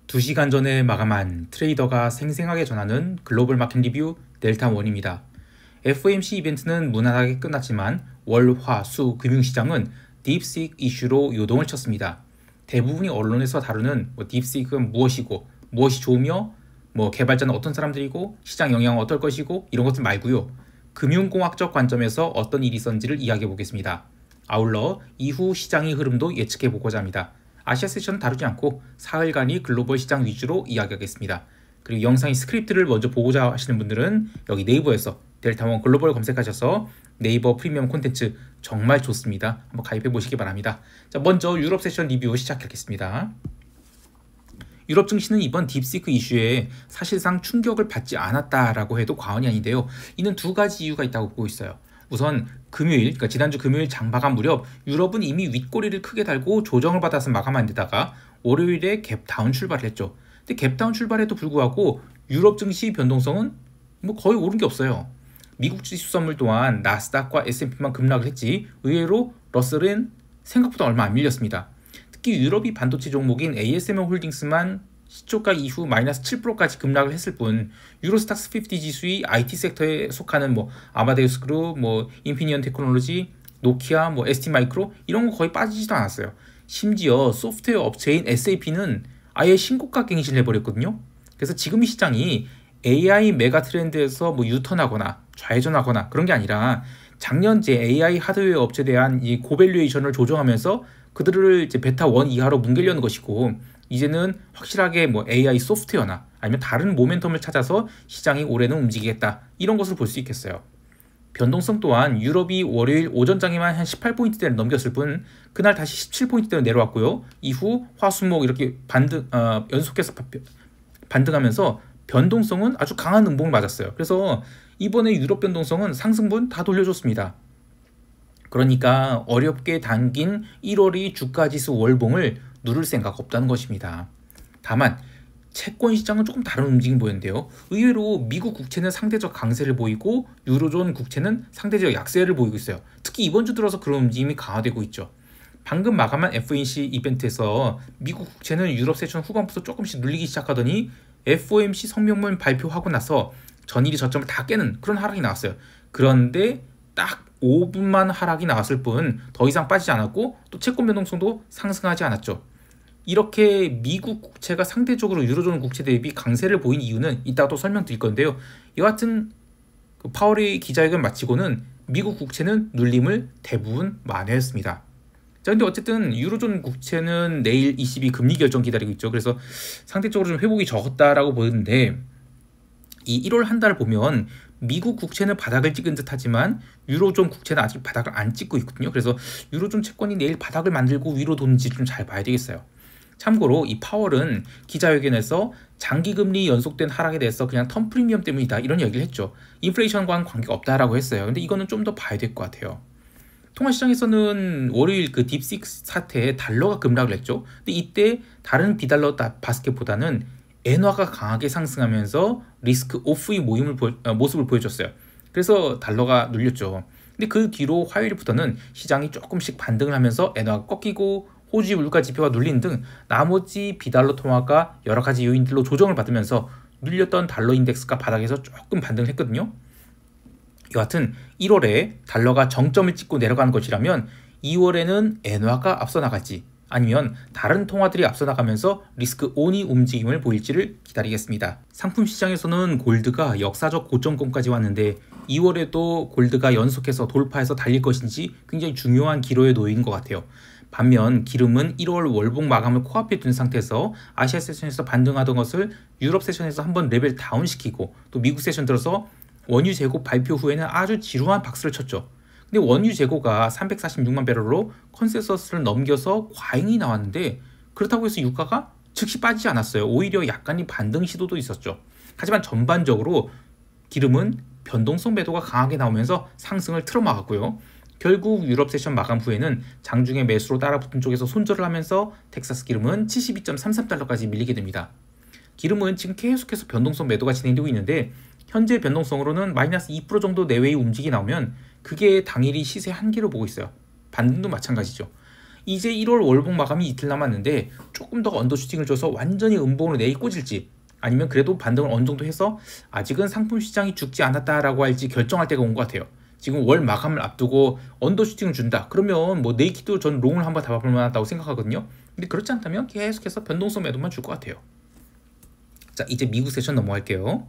2시간 전에 마감한 트레이더가 생생하게 전하는 글로벌 마켓 리뷰 델타원입니다. FOMC 이벤트는 무난하게 끝났지만 월, 화, 수 금융시장은 딥시크 이슈로 요동을 쳤습니다. 대부분이 언론에서 다루는 딥시크는 무엇이고 무엇이 좋으며 개발자는 어떤 사람들이고 시장 영향은 어떨 것이고 이런 것들 말고요. 금융공학적 관점에서 어떤 일이 있었는지를 이야기해 보겠습니다. 아울러 이후 시장의 흐름도 예측해 보고자 합니다. 아시아 세션은 다루지 않고 사흘간이 글로벌 시장 위주로 이야기하겠습니다. 그리고 영상의 스크립트를 먼저 보고자 하시는 분들은 여기 네이버에서 델타원 글로벌 검색하셔서 네이버 프리미엄 콘텐츠 정말 좋습니다. 한번 가입해 보시기 바랍니다. 자, 먼저 유럽 세션 리뷰 시작하겠습니다. 유럽 증시는 이번 딥시크 이슈에 사실상 충격을 받지 않았다라고 해도 과언이 아닌데요. 이는 두 가지 이유가 있다고 보고 있어요. 우선 금요일, 그러니까 지난주 금요일 장마감 무렵 유럽은 이미 윗꼬리를 크게 달고 조정을 받아서 마감한 데다가 월요일에 갭다운 출발을 했죠. 근데 갭다운 출발에도 불구하고 유럽 증시 변동성은 거의 오른 게 없어요. 미국 지수 선물 또한 나스닥과 S&P만 급락을 했지 의외로 러셀은 생각보다 얼마 안 밀렸습니다. 특히 유럽이 반도체 종목인 ASML 홀딩스만 시초가 이후 마이너스 7%까지 급락을 했을 뿐 유로스탁스 50 지수의 IT 섹터에 속하는 아마데우스 그룹, 인피니언 테크놀로지, 노키아, ST 마이크로 이런 거 거의 빠지지도 않았어요. 심지어 소프트웨어 업체인 SAP는 아예 신고가 갱신을 해버렸거든요. 그래서 지금 이 시장이 AI 메가 트렌드에서 유턴하거나 좌회전하거나 그런 게 아니라 작년제 AI 하드웨어 업체에 대한 이 고밸류에이션을 조정하면서 그들을 이제 베타 1 이하로 뭉개려는 것이고 이제는 확실하게 AI 소프트웨어나 아니면 다른 모멘텀을 찾아서 시장이 올해는 움직이겠다 이런 것을 볼 수 있겠어요. 변동성 또한 유럽이 월요일 오전장에만 한 18포인트대를 넘겼을 뿐 그날 다시 17포인트대로 내려왔고요. 이후 화수목 이렇게 연속해서 반등하면서 변동성은 아주 강한 음봉을 맞았어요. 그래서 이번에 유럽 변동성은 상승분 다 돌려줬습니다. 그러니까 어렵게 당긴 1월의 주가지수 월봉을 누를 생각 없다는 것입니다. 다만 채권 시장은 조금 다른 움직임 보였는데요. 의외로 미국 국채는 상대적 강세를 보이고 유로존 국채는 상대적 약세를 보이고 있어요. 특히 이번 주 들어서 그런 움직임이 강화되고 있죠. 방금 마감한 FOMC 이벤트에서 미국 국채는 유럽 세션 후반부터 조금씩 눌리기 시작하더니 FOMC 성명문 발표하고 나서 전일이 저점을 다 깨는 그런 하락이 나왔어요. 그런데 딱 5분만 하락이 나왔을 뿐 더 이상 빠지지 않았고 또 채권 변동성도 상승하지 않았죠. 이렇게 미국 국채가 상대적으로 유로존 국채 대비 강세를 보인 이유는 이따가 또 설명드릴 건데요. 이와 같은 파월의 기자회견 마치고는 미국 국채는 눌림을 대부분 만회했습니다. 자, 근데 어쨌든 유로존 국채는 내일 ECB 금리 결정 기다리고 있죠. 그래서 상대적으로 좀 회복이 적었다라고 보이는데 이 1월 한 달 보면 미국 국채는 바닥을 찍은 듯 하지만 유로존 국채는 아직 바닥을 안 찍고 있거든요. 그래서 유로존 채권이 내일 바닥을 만들고 위로 도는지 좀 잘 봐야 되겠어요. 참고로 이 파월은 기자회견에서 장기금리 연속된 하락에 대해서 그냥 턴 프리미엄 때문이다 이런 얘기를 했죠. 인플레이션과는 관계가 없다라고 했어요. 근데 이거는 좀 더 봐야 될 것 같아요. 통화시장에서는 월요일 그 딥시크 사태에 달러가 급락을 했죠. 근데 이때 다른 비달러 바스켓보다는 엔화가 강하게 상승하면서 리스크 오프의 모습을 보여줬어요. 그래서 달러가 눌렸죠. 근데 그 뒤로 화요일부터는 시장이 조금씩 반등을 하면서 엔화가 꺾이고 호주의 물가 지표가 눌린 등 나머지 비달러 통화가 여러 가지 요인들로 조정을 받으면서 눌렸던 달러 인덱스가 바닥에서 조금 반등을 했거든요. 여하튼 1월에 달러가 정점을 찍고 내려가는 것이라면 2월에는 엔화가 앞서 나갈지 아니면 다른 통화들이 앞서 나가면서 리스크 온이 움직임을 보일지를 기다리겠습니다. 상품 시장에서는 골드가 역사적 고점권까지 왔는데 2월에도 골드가 연속해서 돌파해서 달릴 것인지 굉장히 중요한 기로에 놓인 것 같아요. 반면 기름은 1월 월봉 마감을 코앞에 둔 상태에서 아시아 세션에서 반등하던 것을 유럽 세션에서 한번 레벨 다운시키고 또 미국 세션 들어서 원유 재고 발표 후에는 아주 지루한 박수를 쳤죠. 근데 원유 재고가 346만 배럴로 컨센서스를 넘겨서 과잉이 나왔는데 그렇다고 해서 유가가 즉시 빠지지 않았어요. 오히려 약간의 반등 시도도 있었죠. 하지만 전반적으로 기름은 변동성 매도가 강하게 나오면서 상승을 틀어막았고요. 결국 유럽 세션 마감 후에는 장중에 매수로 따라붙은 쪽에서 손절을 하면서 텍사스 기름은 72.33달러까지 밀리게 됩니다. 기름은 지금 계속해서 변동성 매도가 진행되고 있는데 현재 변동성으로는 마이너스 2% 정도 내외의 움직임이 나오면 그게 당일이 시세 한계로 보고 있어요. 반등도 마찬가지죠. 이제 1월 월봉 마감이 이틀 남았는데 조금 더 언더슈팅을 줘서 완전히 음봉으로 내일 꽂을지, 아니면 그래도 반등을 어느 정도 해서 아직은 상품 시장이 죽지 않았다라고 할지 결정할 때가 온 것 같아요. 지금 월 마감을 앞두고 언더슈팅을 준다 그러면 뭐 네이키도 전 롱을 한번 잡아볼 만하다고 생각하거든요. 근데 그렇지 않다면 계속해서 변동성 매도만 줄 것 같아요. 자, 이제 미국 세션 넘어갈게요.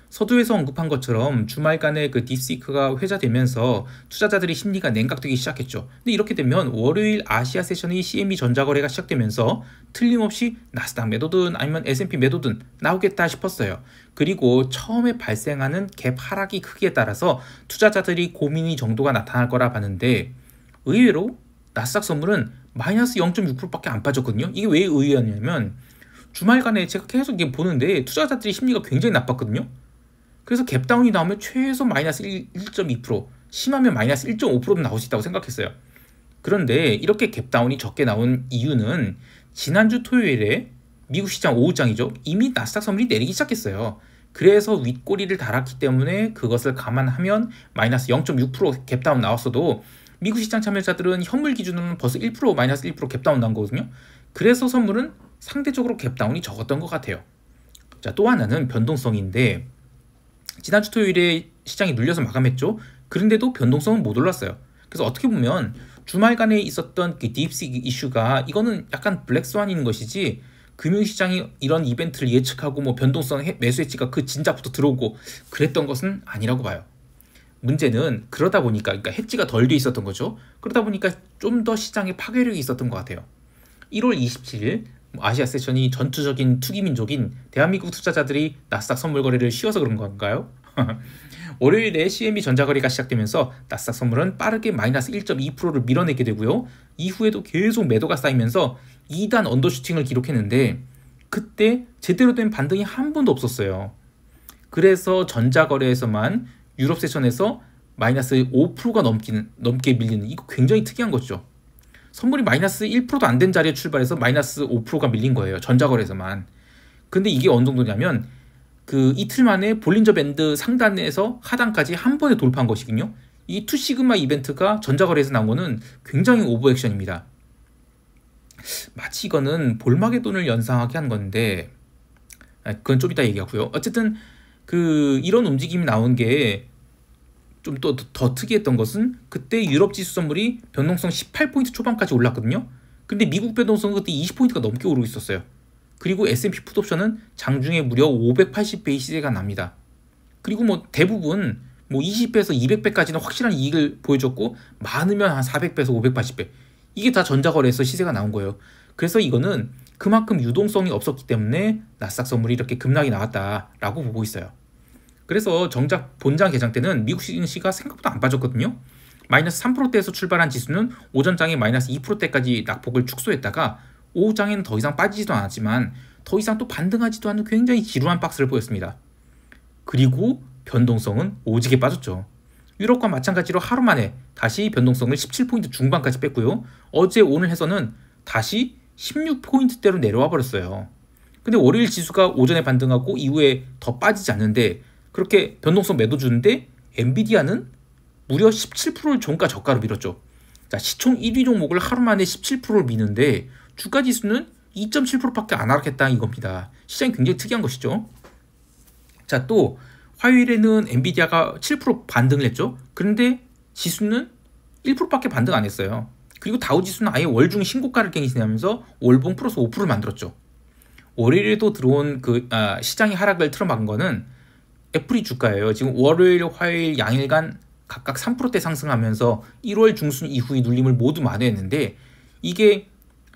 서두에서 언급한 것처럼 주말간에 그 딥시크가 회자되면서 투자자들의 심리가 냉각되기 시작했죠. 근데 이렇게 되면 월요일 아시아 세션의 CME 전자거래가 시작되면서 틀림없이 나스닥 매도든 아니면 S&P 매도든 나오겠다 싶었어요. 그리고 처음에 발생하는 갭 하락이 크기에 따라서 투자자들이 고민의 정도가 나타날 거라 봤는데, 의외로 나스닥 선물은 마이너스 0.6%밖에 안 빠졌거든요. 이게 왜 의외였냐면 주말간에 제가 계속 이게 보는데 투자자들의 심리가 굉장히 나빴거든요. 그래서 갭다운이 나오면 최소 마이너스 1.2%, 심하면 마이너스 1.5%도 나올 수 있다고 생각했어요. 그런데 이렇게 갭다운이 적게 나온 이유는 지난주 토요일에 미국 시장 오후장이죠. 이미 나스닥 선물이 내리기 시작했어요. 그래서 윗꼬리를 달았기 때문에 그것을 감안하면 마이너스 0.6% 갭다운 나왔어도 미국 시장 참여자들은 현물 기준으로는 벌써 1% 마이너스 1% 갭다운 나온 거거든요. 그래서 선물은 상대적으로 갭다운이 적었던 것 같아요. 자, 또 하나는 변동성인데, 지난주 토요일에 시장이 눌려서 마감했죠. 그런데도 변동성은 못 올랐어요. 그래서 어떻게 보면 주말간에 있었던 그 딥시크 이슈가 이거는 약간 블랙스완인 것이지, 금융시장이 이런 이벤트를 예측하고 뭐 변동성 매수 해지가 그 진작부터 들어오고 그랬던 것은 아니라고 봐요. 문제는 그러다 보니까, 그러니까 해지가 덜 돼 있었던 거죠. 그러다 보니까 좀 더 시장에 파괴력이 있었던 것 같아요. 1월 27일 아시아 세션이 전투적인 투기민족인 대한민국 투자자들이 나스닥 선물 거래를 쉬어서 그런 건가요? 월요일에 CME 전자거래가 시작되면서 나스닥 선물은 빠르게 마이너스 1.2%를 밀어내게 되고요. 이후에도 계속 매도가 쌓이면서 2단 언더슈팅을 기록했는데 그때 제대로 된 반등이 한 번도 없었어요. 그래서 전자거래에서만 유럽 세션에서 마이너스 5%가 넘게 밀리는, 이거 굉장히 특이한 거죠. 선물이 마이너스 1%도 안 된 자리에 출발해서 마이너스 5%가 밀린 거예요. 전자거래에서만. 근데 이게 어느 정도냐면 그 이틀 만에 볼린저 밴드 상단에서 하단까지 한 번에 돌파한 것이거든요. 이 투시그마 이벤트가 전자거래에서 나온 거는 굉장히 오버액션입니다. 마치 이거는 볼마게돈을 연상하게 한 건데, 그건 좀 이따 얘기하고요. 어쨌든 그 이런 움직임이 나온 게 좀 또 더 특이했던 것은 그때 유럽 지수 선물이 변동성 18포인트 초반까지 올랐거든요. 근데 미국 변동성은 그때 20포인트가 넘게 오르고 있었어요. 그리고 S&P 풋옵션은 장중에 무려 580베이시스가 납니다. 그리고 뭐 대부분 뭐 20배에서 200배까지는 확실한 이익을 보여줬고, 많으면 한 400배에서 580배, 이게 다 전자거래에서 시세가 나온 거예요. 그래서 이거는 그만큼 유동성이 없었기 때문에 나스닥 선물이 이렇게 급락이 나왔다라고 보고 있어요. 그래서 정작 본장 개장 때는 미국 증시가 생각보다 안 빠졌거든요. 마이너스 3%대에서 출발한 지수는 오전장에 마이너스 2%대까지 낙폭을 축소했다가 오후장에는 더 이상 빠지지도 않았지만 더 이상 또 반등하지도 않는 굉장히 지루한 박스를 보였습니다. 그리고 변동성은 오지게 빠졌죠. 유럽과 마찬가지로 하루 만에 다시 변동성을 17포인트 중반까지 뺐고요. 어제 오늘 해서는 다시 16포인트대로 내려와 버렸어요. 근데 월요일 지수가 오전에 반등하고 이후에 더 빠지지 않는데 그렇게 변동성 매도 주는데 엔비디아는 무려 17%를 종가 저가로 밀었죠. 자, 시총 1위 종목을 하루 만에 17%를 미는데 주가 지수는 2.7%밖에 안 하락했다 이겁니다. 시장이 굉장히 특이한 것이죠. 자, 또 화요일에는 엔비디아가 7% 반등을 했죠. 그런데 지수는 1%밖에 반등 안 했어요. 그리고 다우지수는 아예 월중 신고가를 갱신하면서 월봉 플러스 5%를 만들었죠. 월요일에도 들어온 그 시장의 하락을 틀어막은 거는 애플이 주가예요. 지금 월요일, 화요일 양일간 각각 3%대 상승하면서 1월 중순 이후의 눌림을 모두 만회했는데, 이게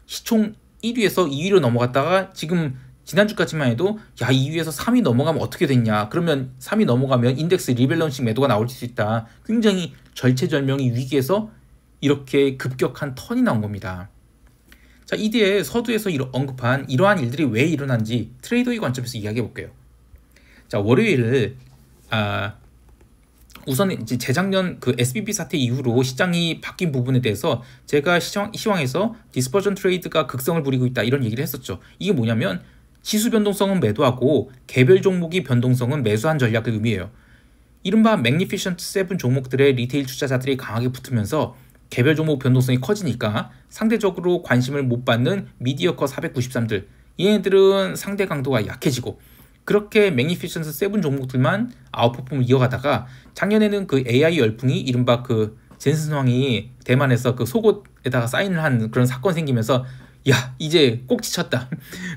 시총 1위에서 2위로 넘어갔다가 지금 지난주까지만 해도 야 2위에서 3위 넘어가면 어떻게 됐냐, 그러면 3위 넘어가면 인덱스 리밸런싱 매도가 나올 수 있다, 굉장히 절체절명의 위기에서 이렇게 급격한 턴이 나온 겁니다. 자, 이 뒤에 서두에서 언급한 이러한 일들이 왜 일어난지 트레이더의 관점에서 이야기해 볼게요. 자, 월요일을 우선 이제 재작년 그 SBB 사태 이후로 시장이 바뀐 부분에 대해서 제가 시황에서 디스퍼전 트레이드가 극성을 부리고 있다 이런 얘기를 했었죠. 이게 뭐냐면 지수 변동성은 매도하고 개별 종목이 변동성은 매수한 전략을 의미해요. 이른바 맥니피션트 7 종목들의 리테일 투자자들이 강하게 붙으면서 개별 종목 변동성이 커지니까 상대적으로 관심을 못 받는 미디어컷 493들, 얘네들은 상대 강도가 약해지고, 그렇게 매니피션스 7 종목들만 아웃퍼폼을 이어가다가 작년에는 그 AI 열풍이 이른바 그 젠슨 황이 대만에서 그 속옷에다가 사인을 한 그런 사건 생기면서 야 이제 꼭 지쳤다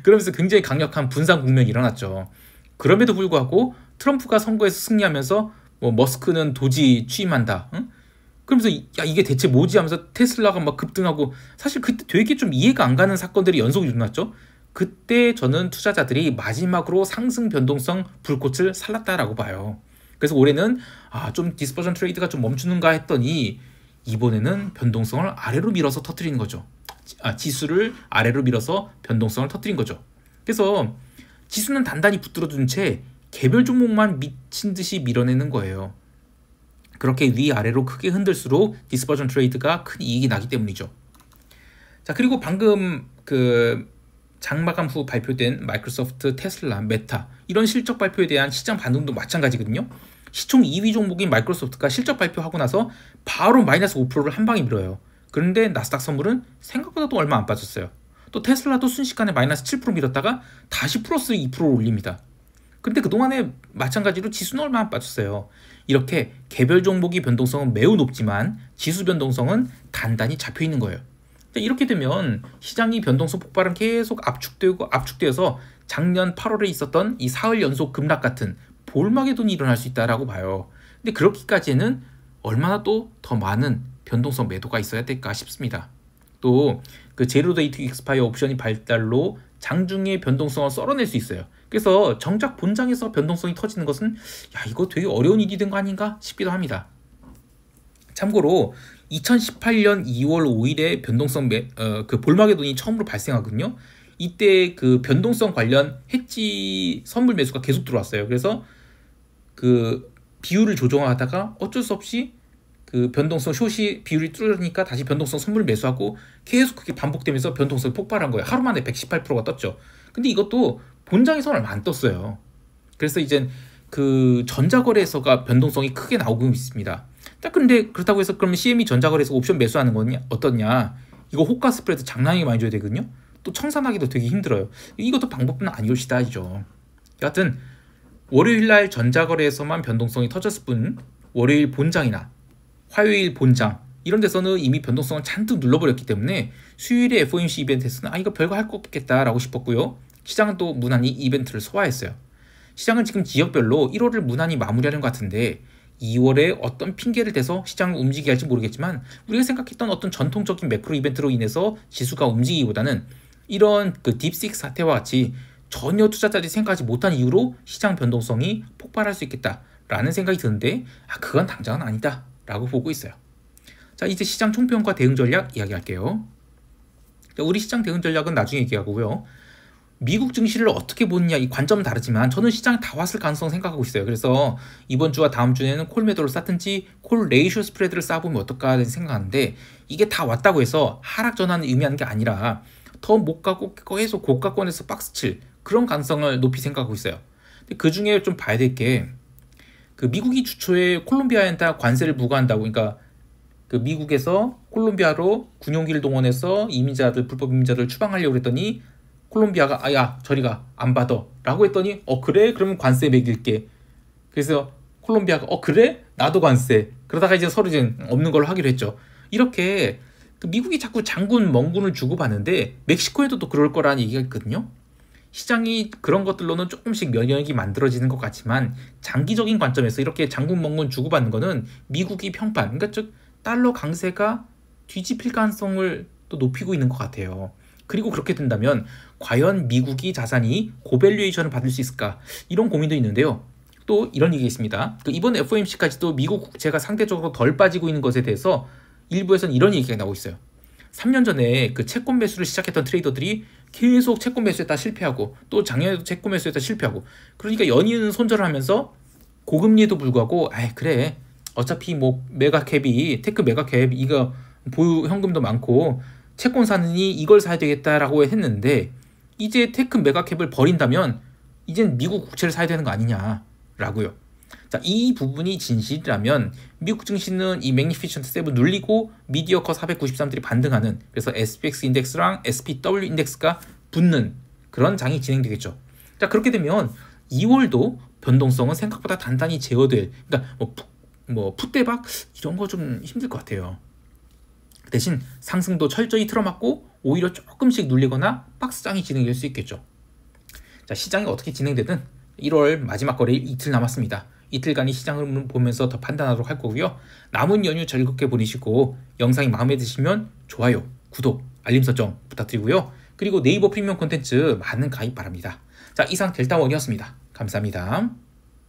그러면서 굉장히 강력한 분산 국면이 일어났죠. 그럼에도 불구하고 트럼프가 선거에서 승리하면서 뭐 머스크는 도지 취임한다, 응? 그러면서 야 이게 대체 뭐지 하면서 테슬라가 막 급등하고, 사실 그때 되게 좀 이해가 안 가는 사건들이 연속으로 일어났죠. 그때 저는 투자자들이 마지막으로 상승 변동성 불꽃을 살랐다라고 봐요. 그래서 올해는 좀 디스퍼전 트레이드가 좀 멈추는가 했더니 이번에는 변동성을 아래로 밀어서 터뜨리는 거죠. 지수를 아래로 밀어서 변동성을 터뜨린 거죠. 그래서 지수는 단단히 붙들어둔 채 개별 종목만 미친 듯이 밀어내는 거예요. 그렇게 위아래로 크게 흔들수록 디스퍼전 트레이드가 큰 이익이 나기 때문이죠. 자, 그리고 방금 그 장마감 후 발표된 마이크로소프트, 테슬라, 메타 이런 실적 발표에 대한 시장 반응도 마찬가지거든요. 시총 2위 종목인 마이크로소프트가 실적 발표하고 나서 바로 마이너스 5%를 한 방에 밀어요. 그런데 나스닥 선물은 생각보다도 얼마 안 빠졌어요. 또 테슬라도 순식간에 마이너스 7% 밀었다가 다시 플러스 2%를 올립니다. 근데 그동안에 마찬가지로 지수는 얼마 안 빠졌어요. 이렇게 개별 종목의 변동성은 매우 높지만 지수 변동성은 단단히 잡혀 있는 거예요. 이렇게 되면 시장이 변동성 폭발은 계속 압축되어서 작년 8월에 있었던 이 사흘 연속 급락 같은 볼마게돈이 일어날 수 있다라고 봐요. 근데 그렇기까지는 얼마나 또 더 많은 변동성 매도가 있어야 될까 싶습니다. 또 그 제로 데이 투 익스파이어 옵션이 발달로 장중에 변동성을 썰어낼 수 있어요. 그래서 정작 본장에서 변동성이 터지는 것은 이거 되게 어려운 일이 된 거 아닌가 싶기도 합니다. 참고로 2018년 2월 5일에 변동성 그 볼마게돈이 처음으로 발생하거든요. 이때 그 변동성 관련 해지 선물 매수가 계속 들어왔어요. 그래서 그 비율을 조정하다가 어쩔 수 없이 그 변동성 숏이 비율이 뚫으니까 다시 변동성 선물 매수하고 계속 그게 반복되면서 변동성이 폭발한 거예요. 하루 만에 118%가 떴죠. 근데 이것도 본장에서는 얼마 안 떴어요. 그래서 이제 그 전자거래에서가 변동성이 크게 나오고 있습니다. 근데 그렇다고 해서 그러면 CME 전자거래에서 옵션 매수하는 거냐 어떻냐? 이거 호가 스프레드 장난이 많이 줘야 되거든요. 또 청산하기도 되게 힘들어요. 이것도 방법은 아니올시다이죠. 여하튼 월요일날 전자거래에서만 변동성이 터졌을 뿐 월요일 본장이나 화요일 본장 이런 데서는 이미 변동성을 잔뜩 눌러버렸기 때문에 수요일에 FOMC 이벤트에서는 이거 별거 할 거 없겠다라고 싶었고요. 시장은 또 무난히 이벤트를 소화했어요. 시장은 지금 지역별로 1월을 무난히 마무리하는 것 같은데 2월에 어떤 핑계를 대서 시장을 움직이게 할지 모르겠지만 우리가 생각했던 어떤 전통적인 매크로 이벤트로 인해서 지수가 움직이기보다는 이런 그 딥식 사태와 같이 전혀 투자자들이 생각하지 못한 이유로 시장 변동성이 폭발할 수 있겠다라는 생각이 드는데 그건 당장은 아니다 라고 보고 있어요. 자, 이제 시장 총평과 대응 전략 이야기할게요. 우리 시장 대응 전략은 나중에 얘기하고요. 미국 증시를 어떻게 보느냐 이 관점은 다르지만 저는 시장에 다 왔을 가능성 생각하고 있어요. 그래서 이번 주와 다음 주에는 콜 매도를 쌓든지 콜 레이쇼 스프레드를 쌓아보면 어떨까 생각하는데 이게 다 왔다고 해서 하락 전환을 의미하는 게 아니라 더 못 가고 계속 고가권에서 박스칠 그런 가능성을 높이 생각하고 있어요. 근데 그 중에 좀 봐야 될 게 그 미국이 주초에 콜롬비아에다 관세를 부과한다고, 그러니까 그 미국에서 콜롬비아로 군용기를 동원해서 불법 이민자들 추방하려고 했더니 콜롬비아가 야 저리가 안 받아 라고 했더니 그래 그러면 관세 매길게. 그래서 콜롬비아가 그래 나도 관세. 그러다가 이제 서로 이제 없는 걸로 하기로 했죠. 이렇게 그 미국이 자꾸 장군 멍군을 주고받는데 멕시코에도 또 그럴 거라는 얘기가 있거든요. 시장이 그런 것들로는 조금씩 면역이 만들어지는 것 같지만 장기적인 관점에서 이렇게 장군 멍군 주고받는 거는 미국이 평판, 그러니까 즉 달러 강세가 뒤집힐 가능성을 또 높이고 있는 것 같아요. 그리고 그렇게 된다면 과연 미국이 자산이 고밸류에이션을 받을 수 있을까? 이런 고민도 있는데요. 또 이런 얘기가 있습니다. 이번 FOMC까지도 미국 국채가 상대적으로 덜 빠지고 있는 것에 대해서 일부에서는 이런 얘기가 나오고 있어요. 3년 전에 그 채권 매수를 시작했던 트레이더들이 계속 채권 매수했다 실패하고 또 작년에도 채권 매수했다 실패하고 그러니까 연이은 손절을 하면서 고금리에도 불구하고 그래 어차피 뭐 메가캡이 테크 메가캡 이거 보유 현금도 많고 채권 사느니 이걸 사야 되겠다라고 했는데 이제 테크 메가캡을 버린다면 이젠 미국 국채를 사야 되는 거 아니냐라고요. 자, 이 부분이 진실이라면 미국 증시는 이 매그니피션트 7 눌리고 미디어 컷 493들이 반등하는, 그래서 SPX 인덱스랑 SPW 인덱스가 붙는 그런 장이 진행되겠죠. 자, 그렇게 되면 2월도 변동성은 생각보다 단단히 제어될, 그러니까 풋대박 이런 거 좀 힘들 것 같아요. 대신 상승도 철저히 틀어막고 오히려 조금씩 눌리거나 박스장이 진행될 수 있겠죠. 자, 시장이 어떻게 진행되든 1월 마지막 거래일 이틀 남았습니다. 이틀간의 시장을 보면서 더 판단하도록 할 거고요. 남은 연휴 즐겁게 보내시고 영상이 마음에 드시면 좋아요, 구독, 알림 설정 부탁드리고요. 그리고 네이버 프리미엄 콘텐츠 많은 가입 바랍니다. 자, 이상 델타원이었습니다. 감사합니다.